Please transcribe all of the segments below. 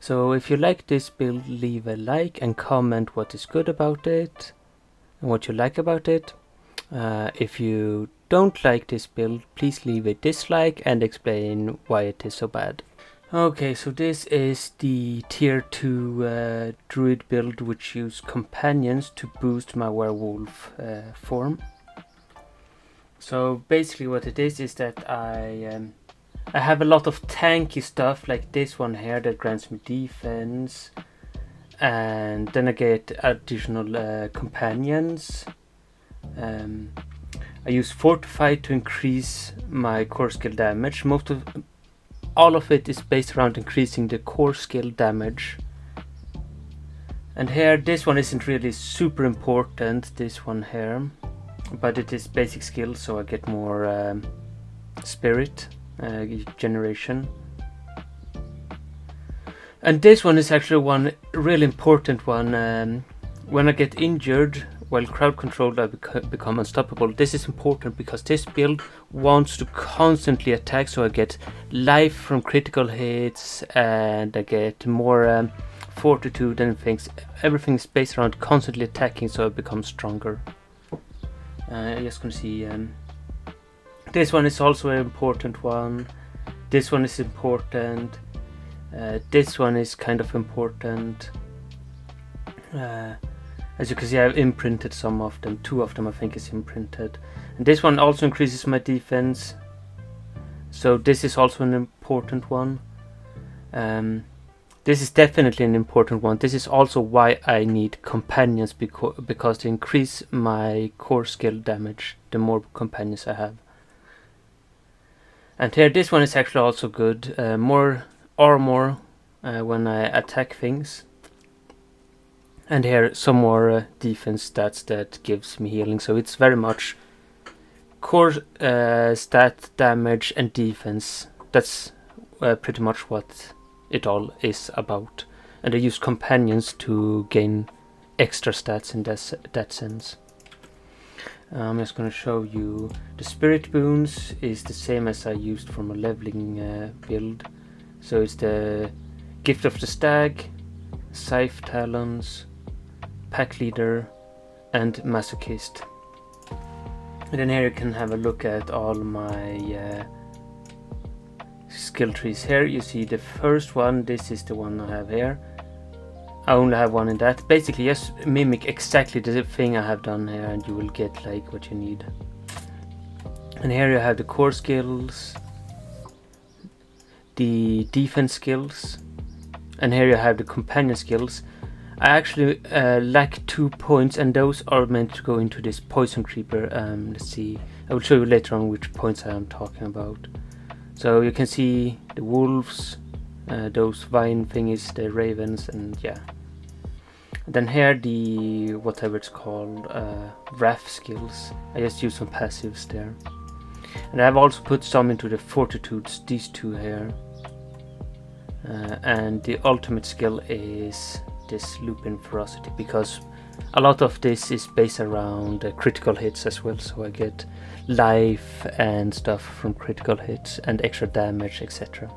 So if you like this build, leave a like and comment what is good about it and what you like about it. If you don't like this build, please leave a dislike and explain why it is so bad. Okay, so this is the tier 2 druid build, which use companions to boost my werewolf form. So basically what it is that I have a lot of tanky stuff like this one here that grants me defense, and then I get additional companions. I use Fortify to increase my core skill damage. All of it is based around increasing the core skill damage. And here, this one isn't really super important, this one here, but it is basic skill, so I get more spirit generation. And this one is actually one really important one. When I get injured while crowd controlled, I become unstoppable. This is important because this build wants to constantly attack, so I get life from critical hits and I get more fortitude and things. Everything is based around constantly attacking, so I become stronger. I just gonna see. This one is also an important one. This one is important. This one is kind of important. As you can see, I've imprinted some of them. 2 of them I think is imprinted. And this one also increases my defense. So this is also an important one. This is definitely an important one. This is also why I need companions, because they increase my core skill damage the more companions I have. And here, this one is actually also good. More armor when I attack things. And here some more defense stats that gives me healing. So it's very much core stat, damage and defense. That's pretty much what it all is about. And I use companions to gain extra stats in that sense. I'm just going to show you the spirit boons is the same as I used from a leveling build. So it's the Gift of the Stag, Scythe Talons, Pack Leader and Masochist. And then here you can have a look at all my skill trees. Here you see the first one. This is the one I have here. I only have one in that. Basically just mimic exactly the thing I have done here and you will get like what you need. And here you have the core skills, the defense skills, and here you have the companion skills. I actually lack 2 points, and those are meant to go into this poison creeper. Let's see, I will show you later on which points I am talking about. So you can see the wolves, those vine thingies, the ravens, and yeah. And then here the whatever it's called, wrath skills. I just use some passives there. And I've also put some into the fortitudes, these 2 here. And the ultimate skill is this Lupin Ferocity, because a lot of this is based around critical hits as well, so I get life and stuff from critical hits and extra damage, etc.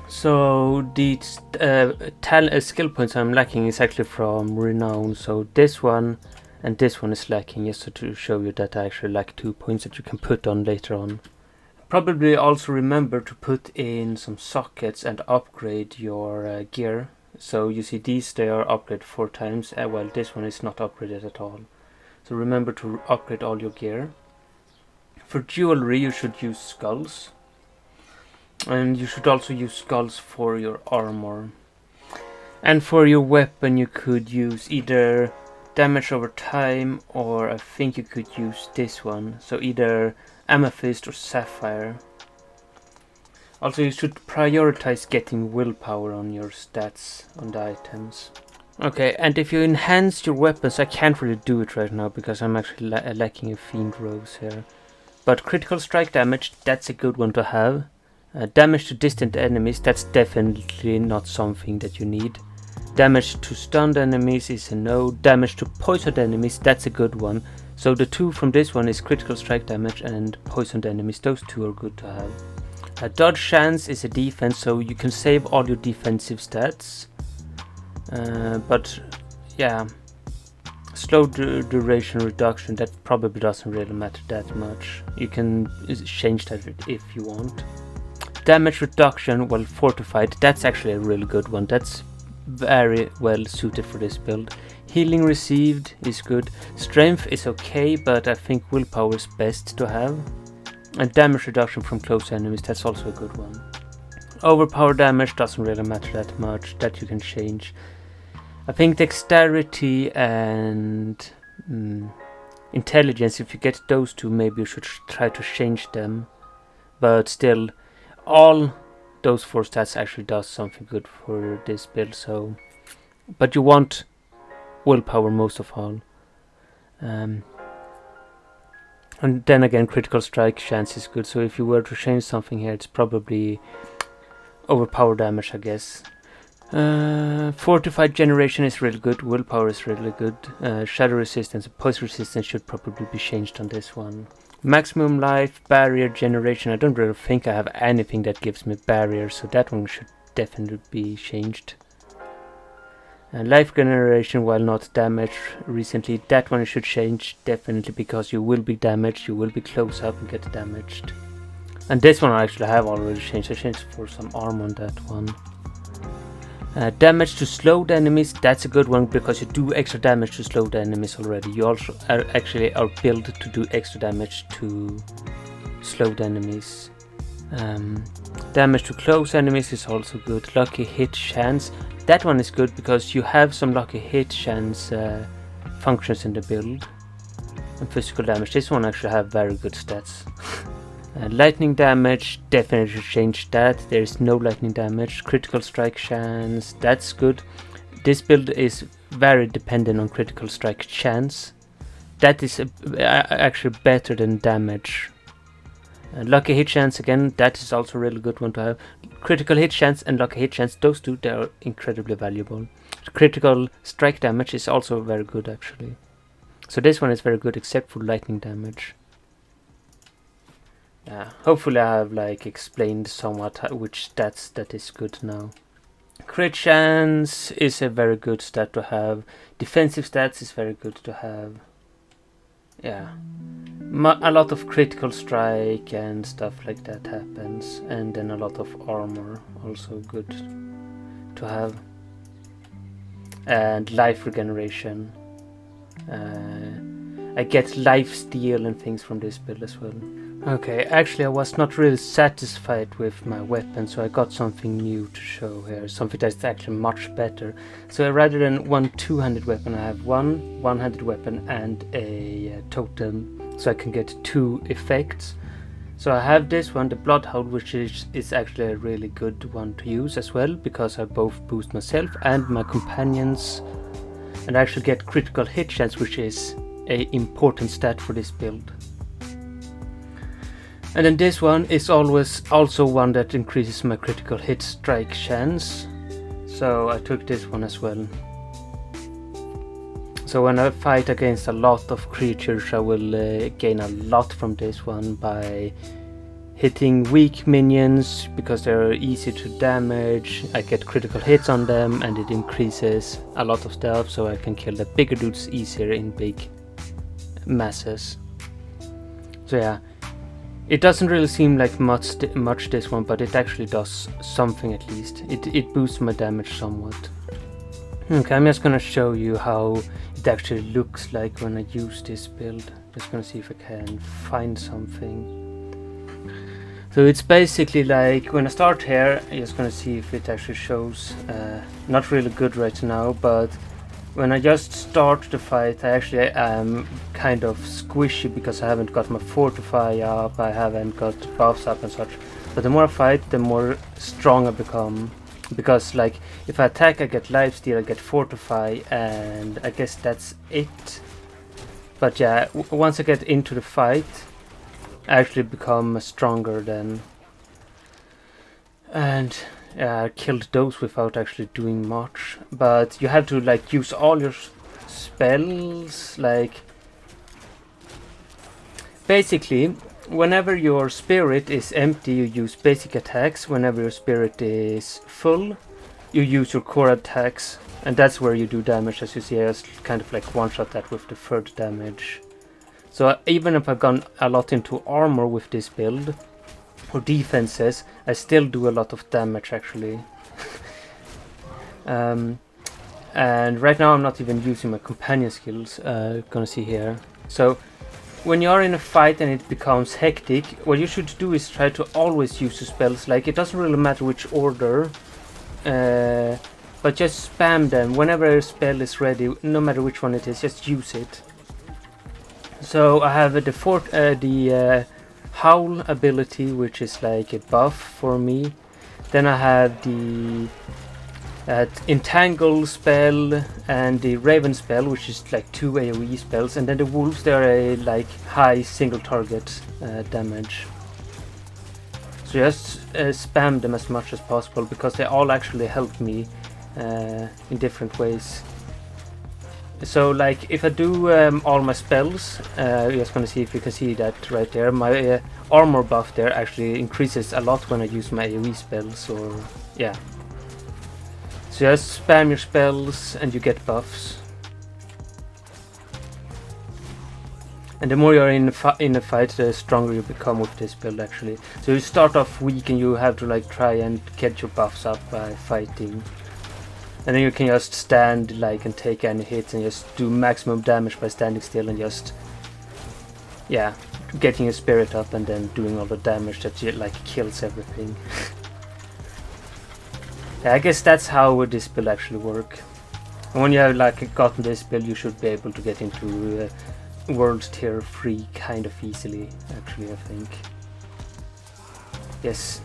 So the skill points I'm lacking is actually from Renown, so this one and this one is lacking, just to show you that I actually lack 2 points that you can put on later on. Probably also remember to put in some sockets and upgrade your gear. So you see these, they are upgraded 4 times, while this one is not upgraded at all. So remember to upgrade all your gear. For jewelry you should use skulls. And you should also use skulls for your armor. And for your weapon you could use either damage over time, or I think you could use this one. So either amethyst or sapphire. Also, you should prioritize getting willpower on your stats on the items. Okay, and if you enhance your weapons, I can't really do it right now because I'm actually lacking a Fiend Rose here. But critical strike damage, that's a good one to have. Damage to distant enemies, that's definitely not something that you need. Damage to stunned enemies is a no. Damage to poisoned enemies, that's a good one. So the 2 from this one is critical strike damage and poisoned enemies. Those 2 are good to have. Dodge chance is a defense, so you can save all your defensive stats. But yeah, slow duration reduction, that probably doesn't really matter that much. You can change that if you want. Damage reduction while fortified, that's actually a really good one. That's very well suited for this build. Healing received is good. Strength is okay, but I think willpower is best to have. And damage reduction from close enemies, that's also a good one. Overpower damage doesn't really matter that much, that you can change. I think dexterity and intelligence, if you get those two, maybe you should try to change them. But still, all those 4 stats actually does something good for this build. So, but you want willpower most of all. And then again, critical strike chance is good. So if you were to change something here, it's probably overpower damage, I guess. Fortified generation is really good. Willpower is really good. Shadow resistance and poison resistance should probably be changed on this one. Maximum life, barrier generation. I don't really think I have anything that gives me barrier, so that one should definitely be changed. Life generation while not damaged recently, that one should change definitely, because you will be damaged, you will be close up and get damaged. And this one I actually have already changed. I changed for some armor on that one. Damage to slowed enemies, that's a good one, because you do extra damage to slowed enemies already. You also are built to do extra damage to slowed enemies. Damage to close enemies is also good. Lucky hit chance, that one is good because you have some lucky hit chance functions in the build. And physical damage, this one actually have very good stats. Lightning damage, definitely should change that. There is no lightning damage. Critical strike chance, that's good. This build is very dependent on critical strike chance. That is actually better than damage. Lucky hit chance, again, that is also a really good one to have. Critical hit chance and lucky hit chance, those two, they are incredibly valuable. Critical strike damage is also very good actually. So this one is very good except for lightning damage. Hopefully I have explained somewhat which stats that is good now. Crit chance is a very good stat to have. Defensive stats is very good to have. Yeah, a lot of critical strike and stuff like that happens, and then a lot of armor also good to have. And life regeneration. I get life steal and things from this build as well. Okay, actually I was not really satisfied with my weapon, so I got something new to show here, something that's actually much better. So rather than one two-handed weapon, I have one one-handed weapon and a totem, so I can get 2 effects. So I have this one, the Bloodhound, which is actually a really good one to use as well, because I both boost myself and my companions, and I actually get critical hit chance, which is an important stat for this build. And then this one is always also one that increases my critical hit strike chance. So I took this one as well. So when I fight against a lot of creatures, I will gain a lot from this one by hitting weak minions, because they're easy to damage. I get critical hits on them and it increases a lot of stuff, so I can kill the bigger dudes easier in big masses. So yeah. It doesn't really seem like much this one, but it actually does something at least. It boosts my damage somewhat. Okay, I'm just gonna show you how it actually looks like when I use this build. Just gonna see if I can find something. So it's basically like when I start here, I'm just gonna see if it actually shows. Not really good right now, but when I just start the fight, I actually am kind of squishy because I haven't got my fortify up, I haven't got buffs up and such. But the more I fight, the more strong I become. Because if I attack, I get lifesteal, I get fortify, and I guess that's it. But yeah, once I get into the fight, I actually become stronger then. And yeah, I killed those without actually doing much, but you have to use all your spells. Basically, whenever your spirit is empty, you use basic attacks. Whenever your spirit is full, you use your core attacks, and that's where you do damage. As you see, I just kind of like one-shot that with the third damage. So even if I've gone a lot into armor with this build, or defenses, I still do a lot of damage actually. And right now I'm not even using my companion skills, gonna see here. So when you're in a fight and it becomes hectic, what you should do is try to always use your spells. Like, it doesn't really matter which order, but just spam them whenever a spell is ready, no matter which one it is, just use it. So I have the Howl ability, which is like a buff for me. Then I have the Entangle spell and the Raven spell, which is like 2 AoE spells, and then the Wolves, they are a like high single target damage. So just spam them as much as possible, because they all actually help me in different ways. So like if I do all my spells, you're just gonna see if you can see that right there, my armor buff there actually increases a lot when I use my AoE spells, or yeah. So just spam your spells and you get buffs. And the more you're in a fight, the stronger you become with this build actually. So you start off weak and you have to like try and get your buffs up by fighting. And then you can just stand like and take any hits and just do maximum damage by standing still and just, yeah, getting your spirit up and then doing all the damage that like kills everything. Yeah, I guess that's how this build actually works. And when you have like gotten this build, you should be able to get into World Tier 3 kind of easily, actually, I think. Yes,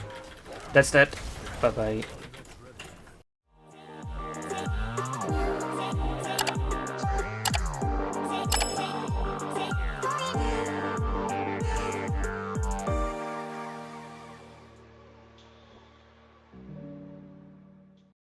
that's that. Bye bye.